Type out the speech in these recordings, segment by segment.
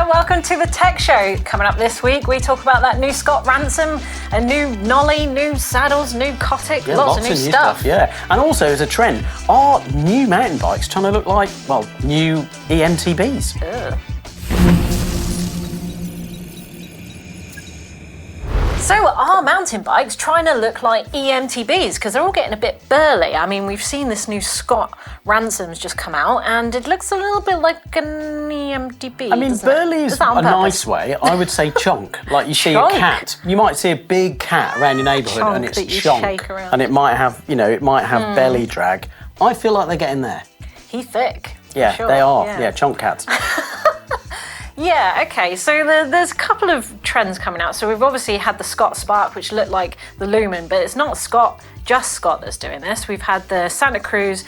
welcome to the Tech Show. Coming up this week, we talk about that new Scott Ransom, a new Knolly, new saddles, new Cotic, lots of new stuff. Yeah, and also as a trend, are new mountain bikes trying to look like, well, new eMTBs? Ugh. So are mountain bikes trying to look like eMTBs? Because they're all getting a bit burly. I mean, we've seen this new Scott Ransom's just come out, and it looks a little bit like an eMTB. I mean, burly is a nice way. I would say chunk, like you see a cat. You might see a big cat around your neighbourhood, and it's chunk, and it might have, you know, it might have belly drag. I feel like they're getting there. He's thick. Yeah, sure. They are. Yeah, chunk cats. Yeah, okay, so there's a couple of trends coming out. So we've obviously had the Scott Spark, which looked like the Lumen, but it's not just Scott that's doing this. We've had the Santa Cruz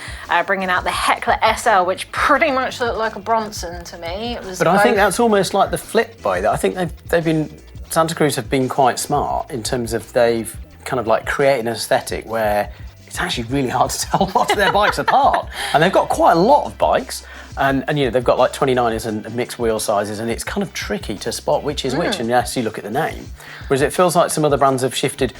bringing out the Heckler SL, which pretty much looked like a Bronson to me. But I think that's almost like the flip by that. I think Santa Cruz have been quite smart in terms of they've kind of like created an aesthetic where it's actually really hard to tell a lot of their bikes apart. And they've got quite a lot of bikes. And you know, they've got like 29ers and mixed wheel sizes, and it's kind of tricky to spot which is which unless you look at the name. Whereas it feels like some other brands have shifted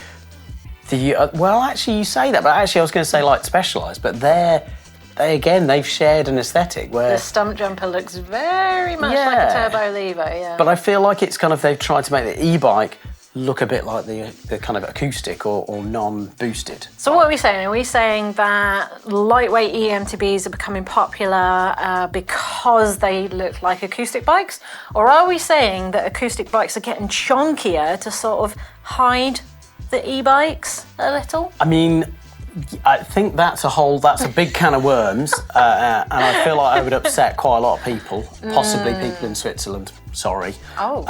the, well, actually you say that, but actually I was going to say like Specialized, but they've shared an aesthetic where... The stump jumper looks very much like a Turbo Levo, yeah. But I feel like it's kind of, they've tried to make the e-bike look a bit like the kind of acoustic or non-boosted. So what are we saying? Are we saying that lightweight eMTBs are becoming popular because they look like acoustic bikes? Or are we saying that acoustic bikes are getting chunkier to sort of hide the e-bikes a little? I mean, I think that's a big can of worms, and I feel like I would upset quite a lot of people, possibly people in Switzerland, sorry. Oh.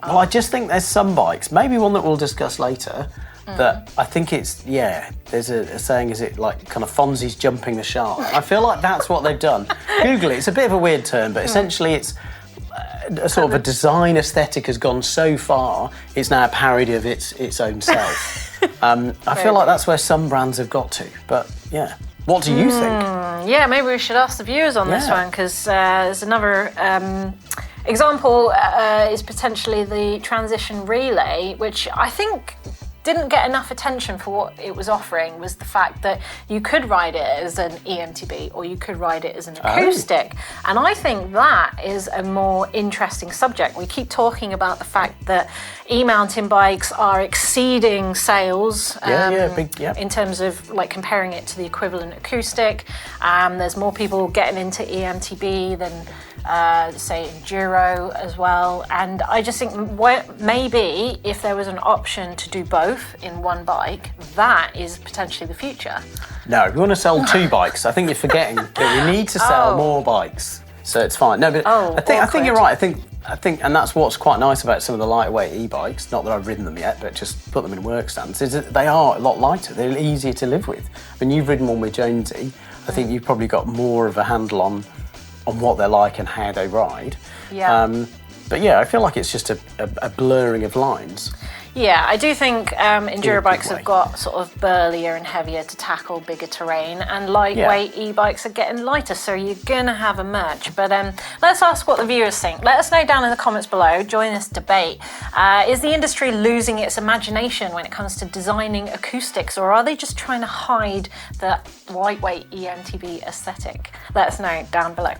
Well, I just think there's some bikes, maybe one that we'll discuss later, that I think it's, there's a saying, is it like kind of Fonzie's jumping the shark? I feel like that's what they've done. Google it, it's a bit of a weird term, but essentially it's a sort of a design aesthetic has gone so far, it's now a parody of its own self. I feel like that's where some brands have got to, but yeah. What do you think? Yeah, maybe we should ask the viewers on this one, because there's another... example is potentially the Transition Relay, which I think didn't get enough attention for what it was offering, was the fact that you could ride it as an eMTB or you could ride it as an acoustic. And I think that is a more interesting subject. We keep talking about the fact that e-mountain bikes are exceeding sales in terms of like comparing it to the equivalent acoustic. There's more people getting into eMTB than say enduro as well, and I just think maybe if there was an option to do both in one bike, that is potentially the future. No, we want to sell two bikes. I think you're forgetting that we need to sell more bikes, so it's fine. No, but I think you're right. I think, and that's what's quite nice about some of the lightweight e-bikes. Not that I've ridden them yet, but just put them in work stands. Is that they are a lot lighter. They're easier to live with. I mean, you've ridden one with Jonesy. I think you've probably got more of a handle on what they're like and how they ride. Yeah. But yeah, I feel like it's just a blurring of lines. Yeah, I do think enduro bikes have got sort of burlier and heavier to tackle bigger terrain, and lightweight e-bikes are getting lighter, so you're gonna have a merge. But let's ask what the viewers think. Let us know down in the comments below. Join this debate. Is the industry losing its imagination when it comes to designing acoustics, or are they just trying to hide the lightweight eMTB aesthetic? Let us know down below.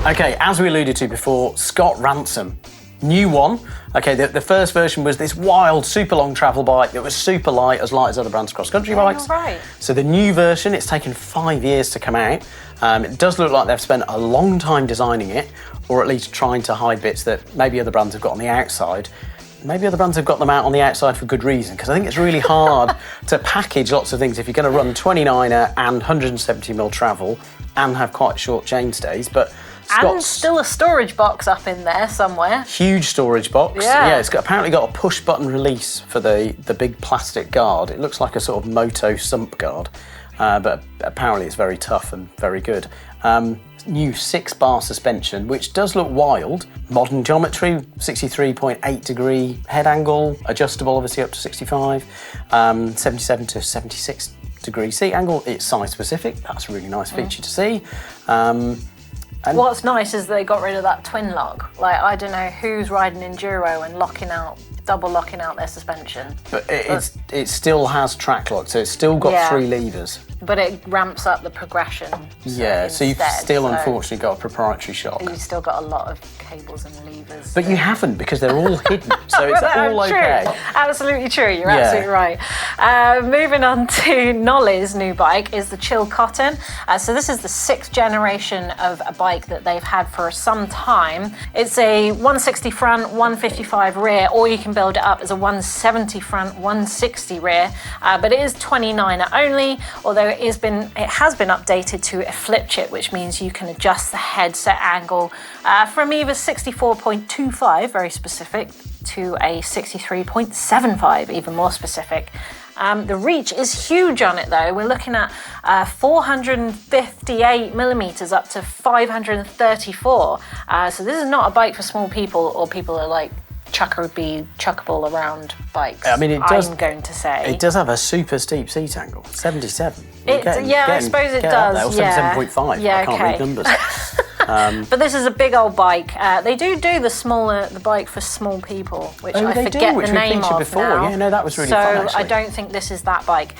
Okay, as we alluded to before, Scott Ransom. New one. Okay, the first version was this wild, super long travel bike that was super light as other brands' cross-country bikes. Right. So the new version, it's taken 5 years to come out. It does look like they've spent a long time designing it, or at least trying to hide bits that maybe other brands have got on the outside. Maybe other brands have got them out on the outside for good reason, because I think it's really hard to package lots of things if you're going to run 29er and 170mm travel and have quite short chain stays. But and still a storage box up in there somewhere. Huge storage box. Yeah, it's apparently got a push button release for the big plastic guard. It looks like a sort of moto sump guard, but apparently it's very tough and very good. New 6-bar suspension, which does look wild. Modern geometry, 63.8 degree head angle, adjustable obviously up to 65, 77 to 76 degree seat angle. It's size specific. That's a really nice feature to see. And what's nice is they got rid of that twin lock. Like, I don't know who's riding enduro and double locking out their suspension. But it still has track lock, so it's still got 3 levers. But it ramps up the progression. So you've still unfortunately got a proprietary shock. You've still got a lot of cables and levers. But you haven't, because they're all hidden, so it's all okay. True. Absolutely true, you're absolutely right. Moving on to Knolly's new bike is the Chilcotin. So this is the 6th generation of a bike that they've had for some time. It's a 160 front, 155 rear, or you can build it up as a 170 front, 160 rear. But it is 29er only, although it has been updated to a flip chip, which means you can adjust the headset angle from either 64.25, very specific, to a 63.75, even more specific. The reach is huge on it though. We're looking at 458 millimeters up to 534. So this is not a bike for small people or people that like chuckable around bikes. I mean, I'm going to say. It does have a super steep seat angle, 77. I suppose it does. Or 77.5. I can't read numbers. But this is a big old bike. They do the bike for small people, which I forget the name of before. now. Yeah, no, that was really fun, actually. So I don't think this is that bike.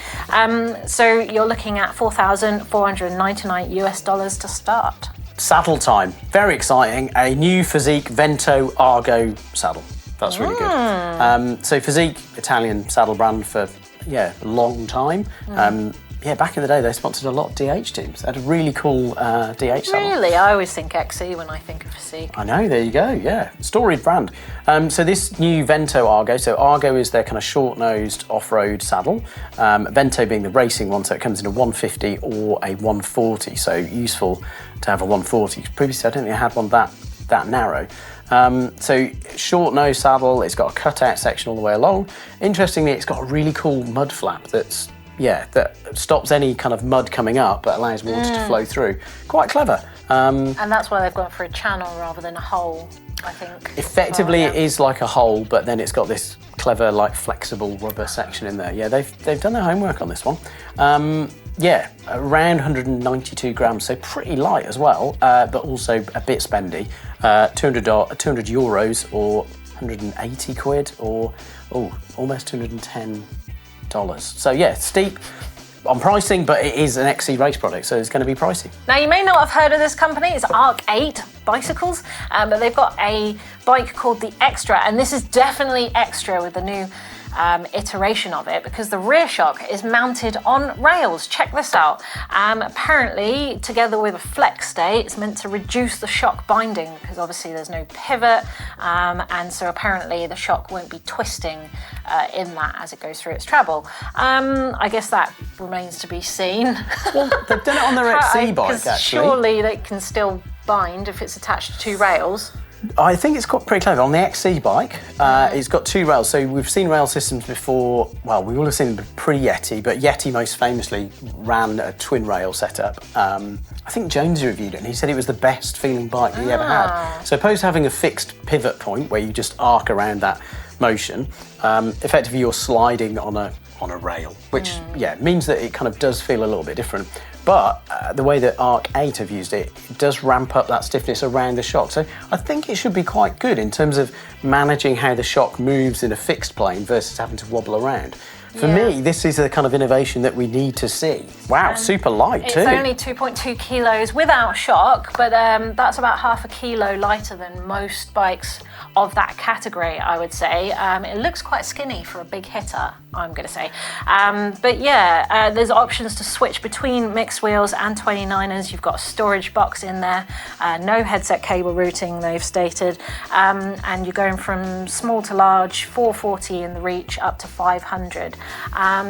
So you're looking at $4,499 to start. Saddle time, very exciting. A new Fizik Vento Argo saddle. That's really good. So Fizik, Italian saddle brand for a long time. Back in the day, they sponsored a lot of DH teams. They had a really cool DH saddle. Really? I always think XE when I think of Fizik. I know, there you go, yeah. Storied brand. So this new Vento Argo, so Argo is their kind of short-nosed off-road saddle. Vento being the racing one, so it comes in a 150 or a 140, so useful to have a 140. Previously, I don't think I had one that narrow. So short-nosed saddle, it's got a cutout section all the way along. Interestingly, it's got a really cool mud flap that stops any kind of mud coming up but allows water to flow through. Quite clever. And that's why they've gone for a channel rather than a hole, I think. Effectively, it is like a hole, but then it's got this clever, like, flexible rubber section in there. Yeah, they've done their homework on this one. Around 192 grams, so pretty light as well, but also a bit spendy. 200 euros or 180 quid or almost $210. So yeah, steep on pricing, but it is an XC race product, so it's going to be pricey. Now, you may not have heard of this company. It's Arc 8 bicycles, but they've got a bike called the Extra, and this is definitely extra with the new iteration of it, because the rear shock is mounted on rails. Check this out. Apparently, together with a flex stay, it's meant to reduce the shock binding, because obviously there's no pivot, and so apparently the shock won't be twisting in that as it goes through its travel. I guess that remains to be seen. Well, they've done it on their XC bike, actually. Surely they can still bind if it's attached to 2 rails. I think it's got pretty clever. On the XC bike, it's got 2 rails. So we've seen rail systems before. Well, we will have seen them pre-Yeti, but Yeti most famously ran a twin rail setup. I think Jones reviewed it, and he said it was the best feeling bike he ever had. So opposed to having a fixed pivot point where you just arc around that motion, effectively you're sliding on a rail, which means that it kind of does feel a little bit different. But the way that Arc 8 have used it, it does ramp up that stiffness around the shock. So I think it should be quite good in terms of managing how the shock moves in a fixed plane versus having to wobble around. For me, this is the kind of innovation that we need to see. Wow, super light too. It's only 2.2 kilos without shock, but that's about half a kilo lighter than most bikes of that category, I would say. It looks quite skinny for a big hitter, I'm going to say. But yeah, there's options to switch between mixed wheels and 29ers. You've got a storage box in there, no headset cable routing, they've stated, and you're going from small to large, 440 in the reach, up to 500.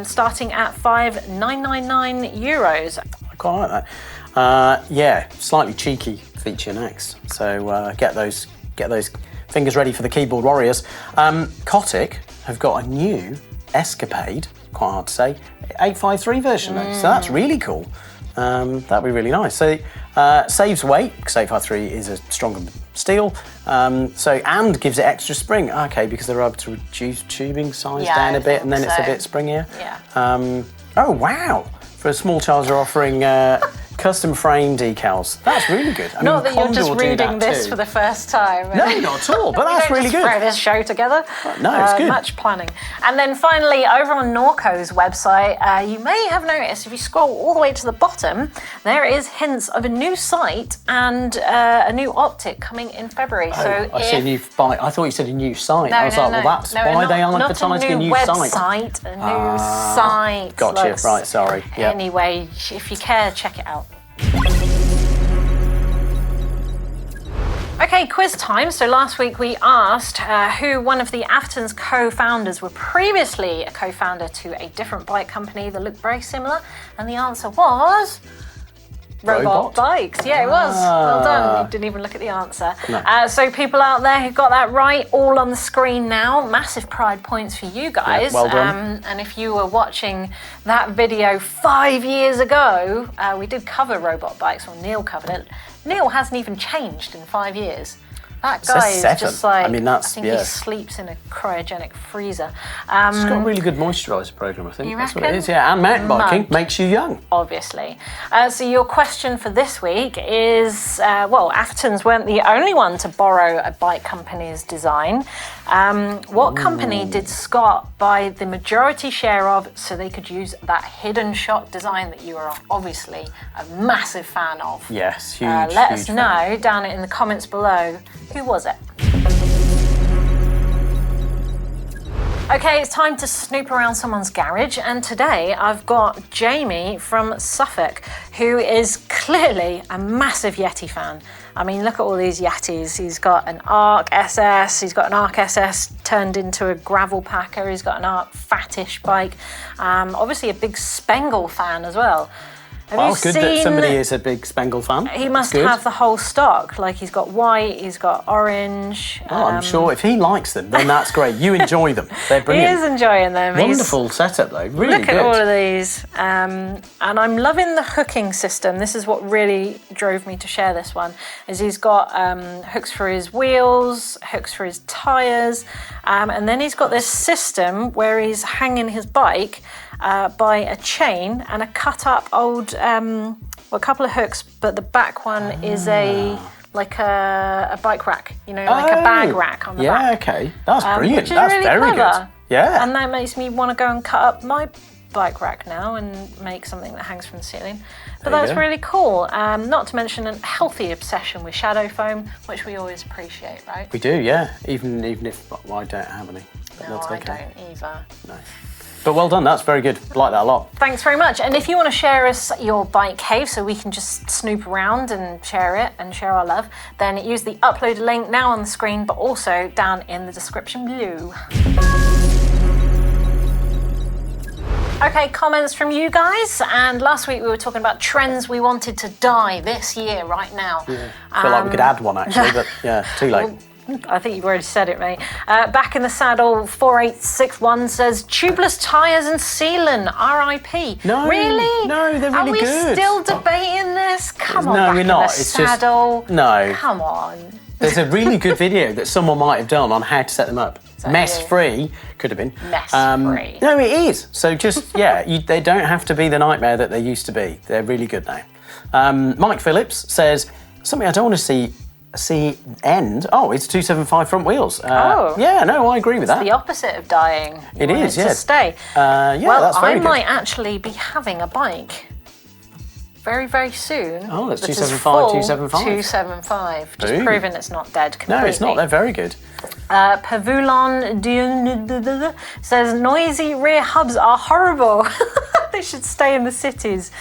Starting at €5,999. I quite like that. Slightly cheeky feature next. So get those fingers ready for the keyboard warriors. Cotic have got a new Escapade, quite hard to say, 853 version though. So that's really cool. That'd be really nice. So saves weight, because 853 is a stronger steel, and gives it extra spring. Okay, because they're able to reduce tubing size down a bit, and then it's a bit springier. Yeah. Oh wow! For a small charge, they're offering Custom frame decals. That's really good. I Not mean, that you're Honda just will do reading that this too. for the first time. No, not at all, but that's really good. Throw this show together. No, it's good. Much planning. And then finally, over on Norco's website, you may have noticed if you scroll all the way to the bottom, there is hints of a new site and a new optic coming in February. So I see a new bike. I thought you said a new site. I was like, well, that's why they aren't advertising a new site. A new site. Gotcha. Right, sorry. Yep. Anyway, if you care, check it out. Okay, quiz time. So last week we asked who one of the Atherton's co-founders were previously a co-founder to a different bike company that looked very similar, and the answer was Robot Bikes. Yeah, it was. Well done. You didn't even look at the answer. No. So people out there who got that right, all on the screen now. Massive pride points for you guys. Yeah, well done. And if you were watching that video 5 years ago, we did cover Robot Bikes, or Neil covered it. Neil hasn't even changed in 5 years. That guy is just like, I think he sleeps in a cryogenic freezer. It's got a really good moisturiser program, I think. You That's reckon? what it is, yeah. And mountain biking makes you young. Obviously. So your question for this week is, well, Atherton's weren't the only one to borrow a bike company's design. What company did Scott buy the majority share of so they could use that hidden shot design that you are obviously a massive fan of? Yes, huge, let us huge know fan. down in the comments below. Who was it? Okay, it's time to snoop around someone's garage, and today I've got Jamie from Suffolk, who is clearly a massive Yeti fan. I mean, look at all these Yetis. He's got an Arc SS, he's got an Arc SS turned into a gravel packer, he's got an Arc fattish bike, obviously a big Spengle fan as well. Well, good that somebody is a big Spengle fan. He must have the whole stock. Like, he's got white, he's got orange. Oh, I'm sure if he likes them, then that's great. You enjoy them. They're brilliant. He is enjoying them. Wonderful setup, though. Really Look good. at all of these. And I'm loving the hooking system. This is what really drove me to share this one, is he's got hooks for his wheels, hooks for his tyres, and then he's got this system where he's hanging his bike by a chain and a cut up old, a couple of hooks, but the back one is like a bike rack, you know, like a bag rack on the back. Yeah, okay. That's brilliant. Which is That's really very clever. good. Yeah. And that makes me want to go and cut up my bike rack now and make something that hangs from the ceiling. But that's really cool. Not to mention a healthy obsession with shadow foam, which we always appreciate, right? We do, yeah. Even if I don't have any. But No, that's I okay. don't either. No. But well done, that's very good. Like that a lot. Thanks very much. And if you want to share us your bike cave so we can just snoop around and share it and share our love, then use the uploaded link now on the screen, but also down in the description below. Okay, comments from you guys. And last week we were talking about trends we wanted to die this year, right now. Yeah. I feel like we could add one actually, but yeah, too late. I think you've already said it, mate. Back in the saddle, 4861 says tubeless tyres and sealant, RIP. No, really? no, they're really good. Are we still debating this? Come on, No, back we're in not. the It's saddle. just no. Come on. There's a really good video that someone might have done on how to set them up. Mess-free, could have been. Mess-free. No, it is. So just, yeah, they don't have to be the nightmare that they used to be. They're really good now. Mike Phillips says, something I don't want to see end. Oh, it's 275 front wheels. Yeah, no, I agree with that. The opposite of dying. It is, yeah. To stay. Yeah, well, that's very I good. might actually be having a bike very, very soon. Oh, that's that is 275, full 275. 275. Just Boom. proving it's not dead completely. No, it's not. They're very good. Pavulon says noisy rear hubs are horrible. They should stay in the cities.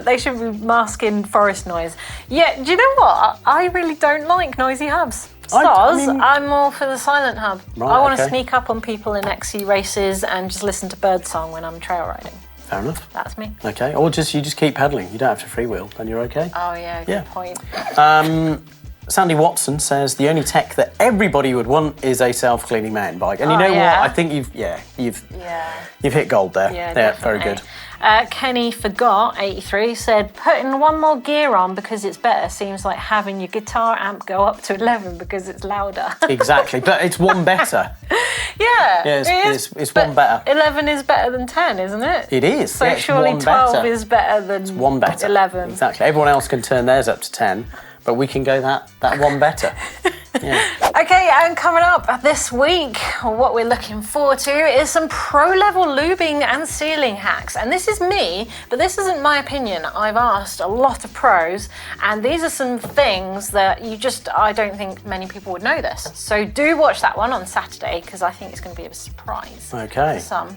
They should be masking forest noise. Yeah, do you know what? I really don't like noisy hubs. I'm all for the silent hub. Right, I want to okay. sneak up on people in XC races and just listen to birdsong when I'm trail riding. Fair enough. That's me. Okay, or you just keep pedaling. You don't have to freewheel, then you're okay. Oh yeah, good point. Sandy Watson says the only tech that everybody would want is a self-cleaning mountain bike, and you know what? I think you've hit gold there. Yeah, very definitely. good. Kenny Forgot 83 said, putting one more gear on because it's better seems like having your guitar amp go up to 11 because it's louder. Exactly, but it's one better. Yeah, it's one better. 11 is better than 10, isn't it? It is. So yeah, surely 12 is better than one better. 11. Exactly. Everyone else can turn theirs up to 10, but we can go that one better. Yeah. Okay, and coming up this week, what we're looking forward to is some pro-level lubing and sealing hacks. And this is me, but this isn't my opinion. I've asked a lot of pros, and these are some things that I don't think many people would know this. So do watch that one on Saturday, because I think it's going to be a surprise Okay. for some.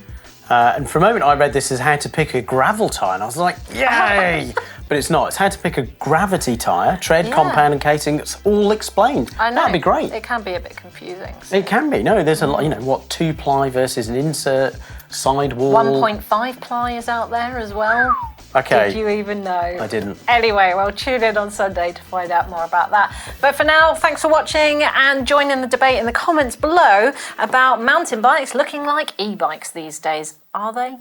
And for a moment, I read this as how to pick a gravel tyre, and I was like, yay! But it's not. It's how to pick a gravity tyre, tread, compound, and casing. It's all explained. I know. That'd be great. It can be a bit confusing. So. It can be. No, there's a lot. 2-ply versus an insert, sidewall. 1.5 ply is out there as well. Okay. Did you even know? I didn't. Anyway, well, tune in on Sunday to find out more about that. But for now, thanks for watching and join in the debate in the comments below about mountain bikes looking like e-bikes these days. Are they?